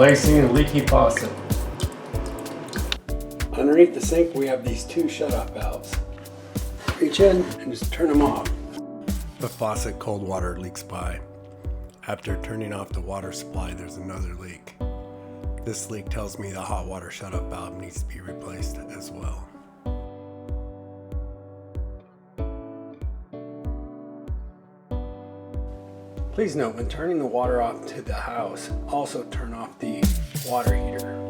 Replacing a leaky faucet. Underneath the sink we have these two shut-off valves. Reach in and just turn them off. The faucet cold water leaks by. After turning off the water supply, there's another leak. This leak tells me the hot water shut-off valve needs to be replaced as well. Please note, when turning the water off to the house, also turn off the water heater.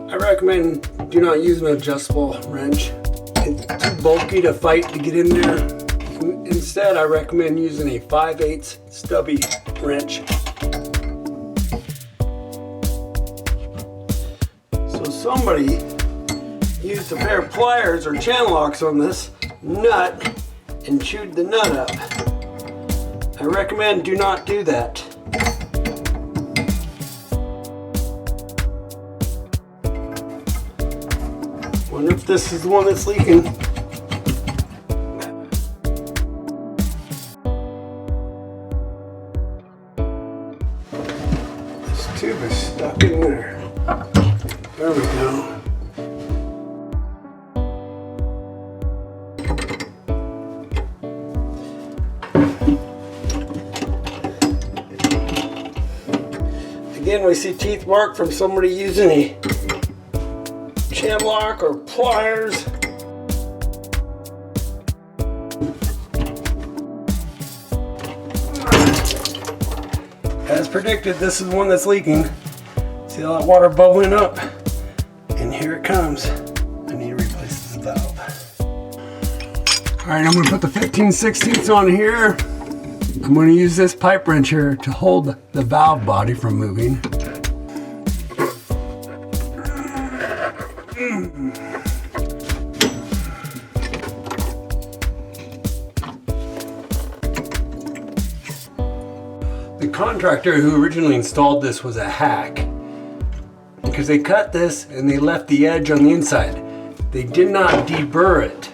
I recommend do not use an adjustable wrench. It's too bulky to fight to get in there. Instead, I recommend using a 5/8 stubby wrench. So somebody used a pair of pliers or channel locks on this nut and chewed the nut up. I recommend do not do that. Wonder if this is the one that's leaking. This tube is stuck in there. There we go. Again, we see teeth mark from somebody using a channel lock or pliers. As predicted, this is one that's leaking. See all that water bubbling up? And here it comes. I need to replace this valve. Alright, I'm going to put the 15/16 on here. I'm going to use this pipe wrench here to hold the valve body from moving. The contractor who originally installed this was a hack, because they cut this and they left the edge on the inside. They did not deburr it.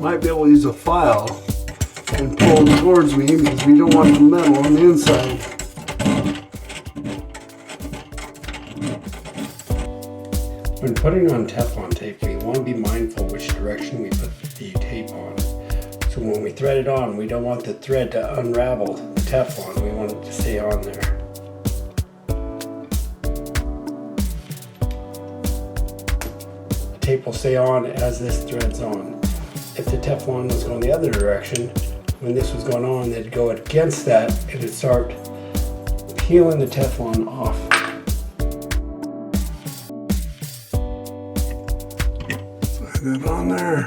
Might be able to use a file and pull it towards me because we don't want the metal on the inside. When putting on Teflon tape, we want to be mindful which direction we put the tape on. So when we thread it on, we don't want the thread to unravel the Teflon. We want it to stay on there. The tape will stay on as this threads on. If the Teflon was going the other direction, when this was going on, they'd go against that and it'd start peeling the Teflon off. Slide that on there.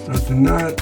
Start the nut.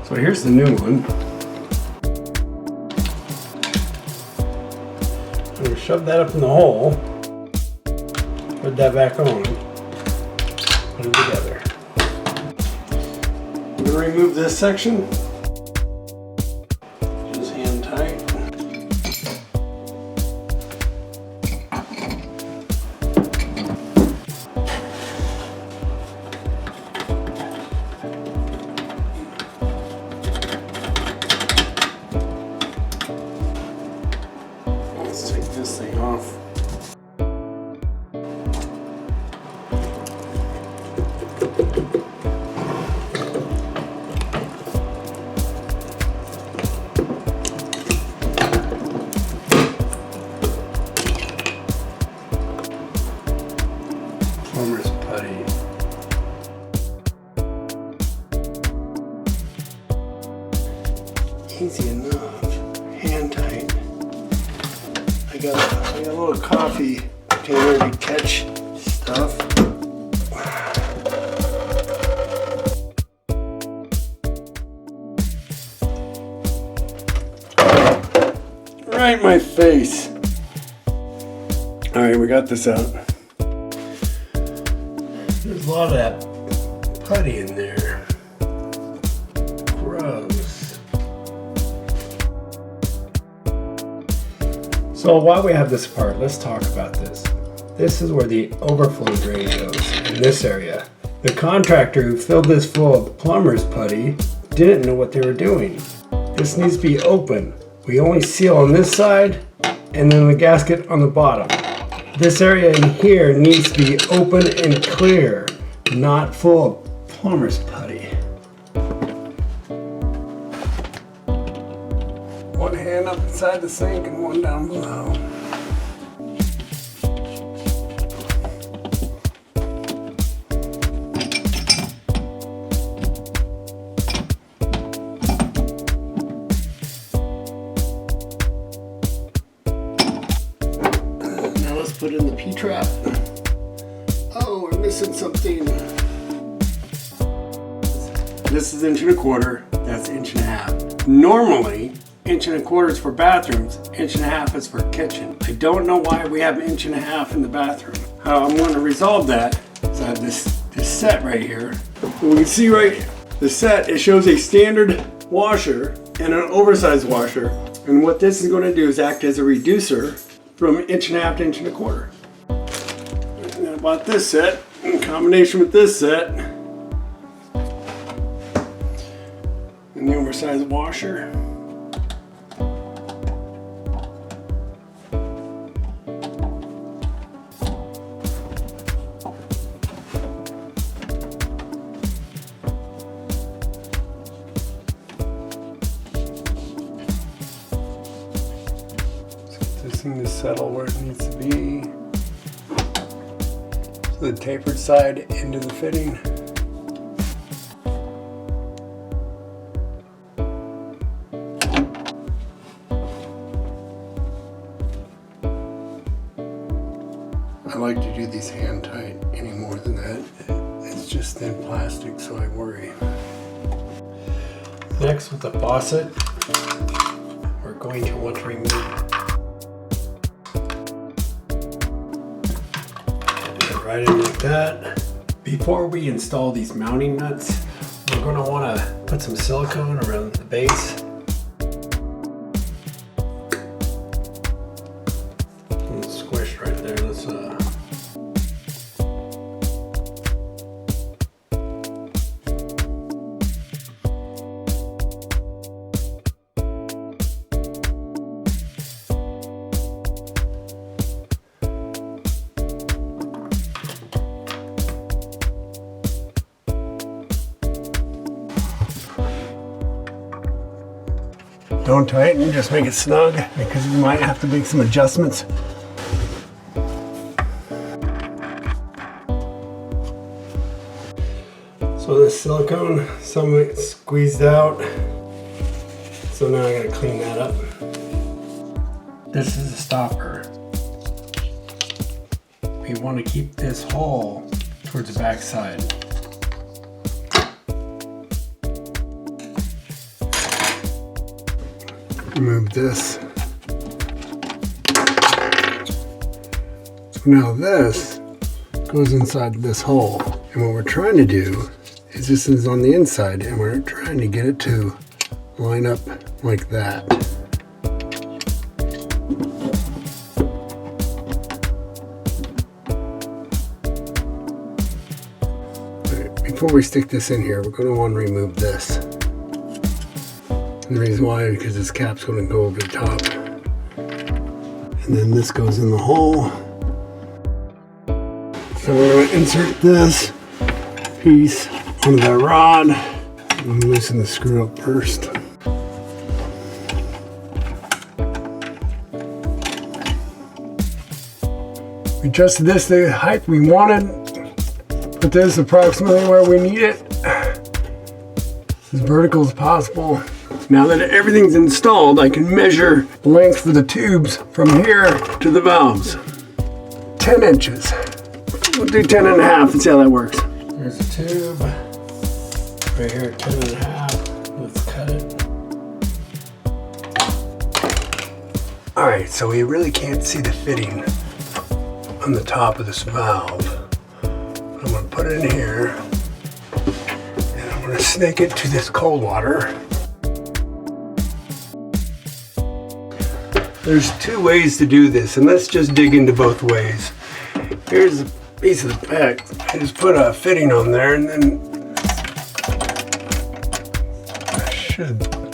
So here's the new one. I'm going to shove that up in the hole, put that back on, put it together. I'm going to remove this section, just hand tight. Let's take this thing off. plumber's putty. Easy enough, hand tight. I got a little coffee container to catch stuff. Right in my face. All right, we got this out. There's a lot of that putty in there. Gross. So while we have this apart, let's talk about this. This is where the overflow drain goes, in this area. The contractor who filled this full of plumber's putty didn't know what they were doing. This needs to be open. We only seal on this side and then the gasket on the bottom. This area in here needs to be open and clear, not full of plumber's putty. One hand up inside the sink and one down below. Now let's put in the P-trap. Oh, we're missing something. This is 1.25 inches, that's 1.5 inches. Normally, 1.25 inches is for bathrooms, 1.5 inches is for kitchen. I don't know why we have 1.5 inches in the bathroom. How I'm going to resolve that is I have this set right here. And we can see right here, the set, it shows a standard washer and an oversized washer. And what this is going to do is act as a reducer from 1.5 inches to 1.25 inches. And I bought this set in combination with this set. And the oversized washer. This thing to settle where it needs to be. So the tapered side into the fitting. I like to do these hand tight any more than that. It's just thin plastic, so I worry. Next, with the faucet, we're going to want to remove it right in like that. Before we install these mounting nuts, we're going to want to put some silicone around the base. It's squished right there. Let's don't tighten, just make it snug because you might have to make some adjustments. So this silicone, some of it squeezed out. So now I gotta clean that up. This is a stopper. We want to keep this hole towards the back side. Remove this. So now this goes inside this hole. And what we're trying to do is this is on the inside and we're trying to get it to line up like that. Right, before we stick this in here, we're going to want to remove this. And the reason why is because this cap's going to go over the top. And then this goes in the hole. So we're going to insert this piece onto that rod and loosen the screw up first. We adjusted this to the height we wanted. Put this approximately where we need it, as vertical as possible. Now that everything's installed, I can measure the length for the tubes from here to the valves. 10 inches. We'll do 10 and a half and see how that works. Here's the tube. Right here at 10 and a half. Let's cut it. All right, so we really can't see the fitting on the top of this valve. I'm gonna put it in here and I'm gonna snake it to this cold water. There's two ways to do this, and let's just dig into both ways. Here's a piece of the PEX. I just put a fitting on there and then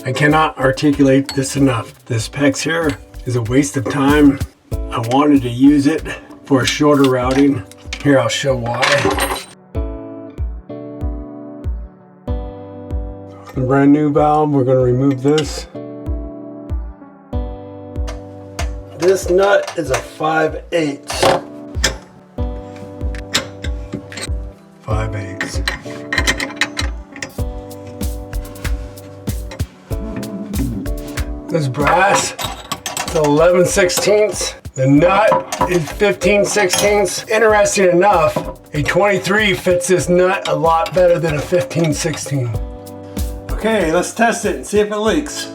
I cannot articulate this enough. This PEX here is a waste of time. I wanted to use it for a shorter routing. Here, I'll show why. The brand new valve, we're going to remove this. This nut is a 5/8. 5/8. This brass is 11/16. The nut is 15/16. Interesting enough, a 23 fits this nut a lot better than a 15/16. Okay, let's test it and see if it leaks.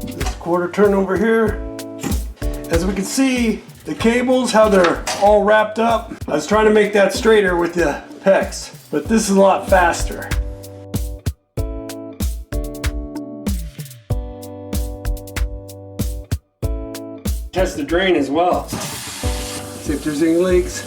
This quarter turn over here. As we can see, the cables, how they're all wrapped up. I was trying to make that straighter with the PEX, but this is a lot faster. Test the drain as well. See if there's any leaks.